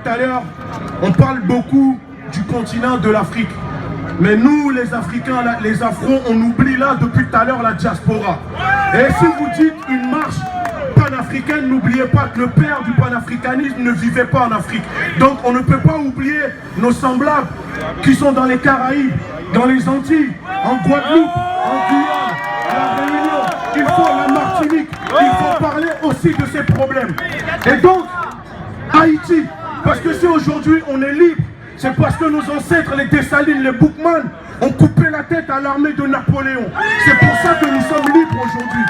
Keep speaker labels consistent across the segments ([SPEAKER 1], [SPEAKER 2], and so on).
[SPEAKER 1] à l'heure, on parle beaucoup du continent de l'Afrique. Mais nous, les Africains, les Afros, on oublie là depuis tout à l'heure la diaspora. Et si vous dites une marche panafricaine, n'oubliez pas que le père du panafricanisme ne vivait pas en Afrique. Donc on ne peut pas oublier nos semblables qui sont dans les Caraïbes, dans les Antilles, en Guadeloupe, en Guyane, à la Réunion. Il faut la Martinique, il faut parler aussi de ces problèmes. Et donc, Haïti, parce que si aujourd'hui on est libre, c'est parce que nos ancêtres, les Dessalines, les Boukman, ont coupé la tête à l'armée de Napoléon. C'est pour ça que nous sommes libres aujourd'hui.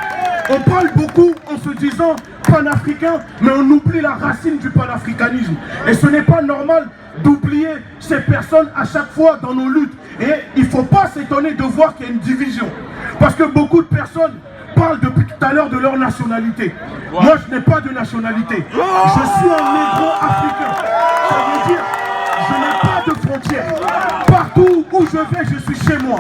[SPEAKER 1] On parle beaucoup en se disant panafricain, mais on oublie la racine du panafricanisme. Et ce n'est pas normal d'oublier ces personnes à chaque fois dans nos luttes. Et il ne faut pas s'étonner de voir qu'il y a une division. Parce que beaucoup de personnes parlent depuis tout à l'heure de leur nationalité. Moi, je n'ai pas de nationalité. Je suis un négro africain. Ça veut dire je n'ai pas de frontières. Partout où je vais, je suis chez moi.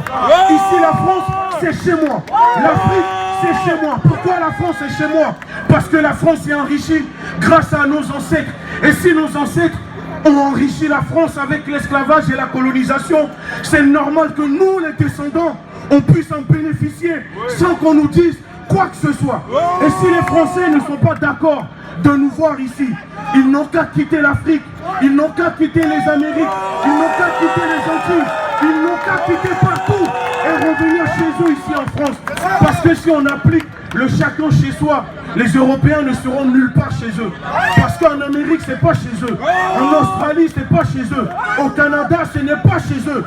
[SPEAKER 1] Ici, la France, c'est chez moi. L'Afrique, c'est chez moi. Pourquoi la France est chez moi? Parce que la France est enrichie grâce à nos ancêtres. Et si nos ancêtres ont enrichi la France avec l'esclavage et la colonisation, c'est normal que nous, les descendants, on puisse en bénéficier sans qu'on nous dise quoi que ce soit. Et si les Français ne sont pas d'accord de nous voir ici, ils n'ont qu'à quitter l'Afrique, ils n'ont qu'à quitter les Amériques, ils n'ont qu'à quitter les Antilles, ils n'ont qu'à quitter partout et revenir chez eux ici en France. Parce que si on applique le chacun chez soi, les Européens ne seront nulle part chez eux. Parce qu'en Amérique, c'est pas chez eux. En Australie, c'est pas chez eux. Au Canada, ce n'est pas chez eux.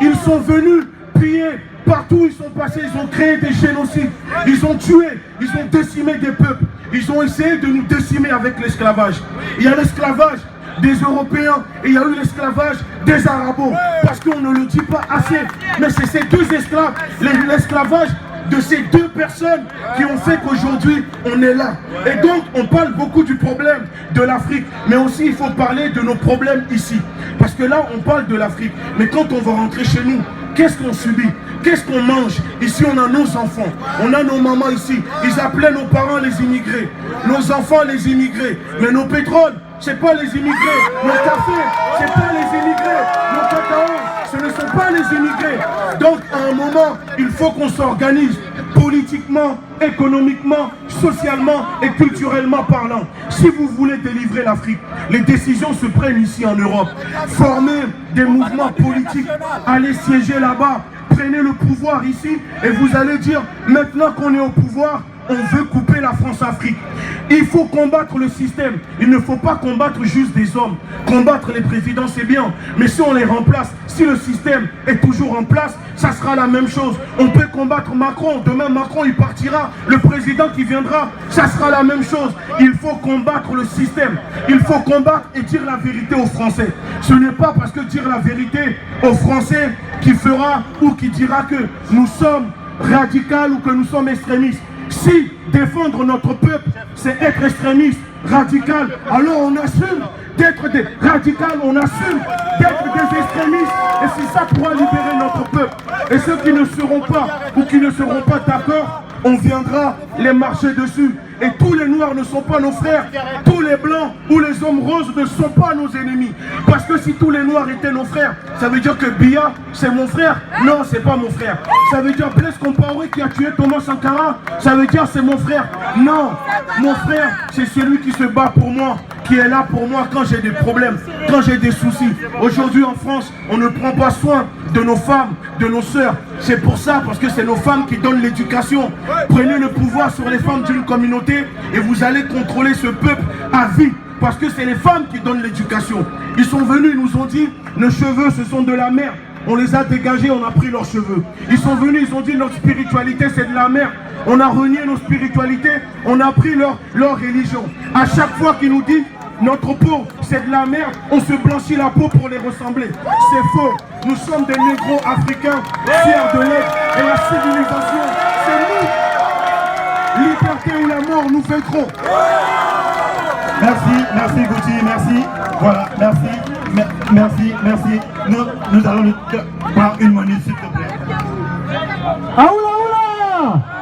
[SPEAKER 1] Ils sont venus piller. Partout où ils sont passés, ils ont créé des génocides. Ils ont tué, ils ont décimé des peuples. Ils ont essayé de nous décimer avec l'esclavage. Il y a l'esclavage des Européens et il y a eu l'esclavage des Arabos. Parce qu'on ne le dit pas assez. Mais c'est ces deux esclaves, l'esclavage de ces deux personnes qui ont fait qu'aujourd'hui on est là. Et donc on parle beaucoup du problème de l'Afrique, mais aussi il faut parler de nos problèmes ici. Parce que là on parle de l'Afrique, mais quand on va rentrer chez nous, qu'est-ce qu'on subit? Qu'est-ce qu'on mange? Ici on a nos enfants, on a nos mamans ici. Ils appelaient nos parents les immigrés, nos enfants les immigrés. Mais nos pétroles, c'est pas les immigrés. Nos cafés, c'est pas les immigrés. Nos cacao, ce ne sont pas les immigrés. Donc à un moment, il faut qu'on s'organise politiquement, économiquement, socialement et culturellement parlant. Si vous voulez délivrer l'Afrique, les décisions se prennent ici en Europe. Formez des mouvements politiques, allez siéger là-bas, prenez le pouvoir ici et vous allez dire, maintenant qu'on est au pouvoir, on veut couper la France-Afrique. Il faut combattre le système. Il ne faut pas combattre juste des hommes. Combattre les présidents, c'est bien. Mais si on les remplace, si le système est toujours en place, ça sera la même chose. On peut combattre Macron. Demain, Macron, il partira. Le président qui viendra, ça sera la même chose. Il faut combattre le système. Il faut combattre et dire la vérité aux Français. Ce n'est pas parce que dire la vérité aux Français qui fera ou qui dira que nous sommes radicaux ou que nous sommes extrémistes. Si défendre notre peuple, c'est être extrémiste, radical, alors on assume d'être des radicaux, on assume d'être des extrémistes. Et c'est ça pourra libérer notre peuple. Et ceux qui ne seront pas ou qui ne seront pas d'accord, on viendra les marcher dessus. Et tous les noirs ne sont pas nos frères, tous les blancs ou les hommes roses ne sont pas nos ennemis. Parce que si tous les noirs étaient nos frères, ça veut dire que Biya, c'est mon frère. Non, c'est pas mon frère. Ça veut dire Blaise Compaoré qui a tué Thomas Sankara, ça veut dire c'est mon frère. Non, mon frère, c'est celui qui se bat pour moi, qui est là pour moi quand j'ai des problèmes, quand j'ai des soucis. Aujourd'hui en France, on ne prend pas soin de nos femmes, de nos sœurs. C'est pour ça, parce que c'est nos femmes qui donnent l'éducation. Prenez le pouvoir sur les femmes d'une communauté et vous allez contrôler ce peuple à vie. Parce que c'est les femmes qui donnent l'éducation. Ils sont venus, ils nous ont dit, nos cheveux ce sont de la merde. On les a dégagés, on a pris leurs cheveux. Ils sont venus, ils ont dit, notre spiritualité c'est de la merde. On a renié nos spiritualités, on a pris leur religion. À chaque fois qu'ils nous disent, notre peau c'est de la merde, on se blanchit la peau pour les ressembler. C'est faux. Nous sommes des négros africains, fiers de l'être et la civilisation. C'est nous. Liberté ou la mort nous vaincrons.
[SPEAKER 2] Merci Gauthier, merci. Voilà, merci. Nous allons prendre une minute s'il te plaît.
[SPEAKER 3] Ah oula oula!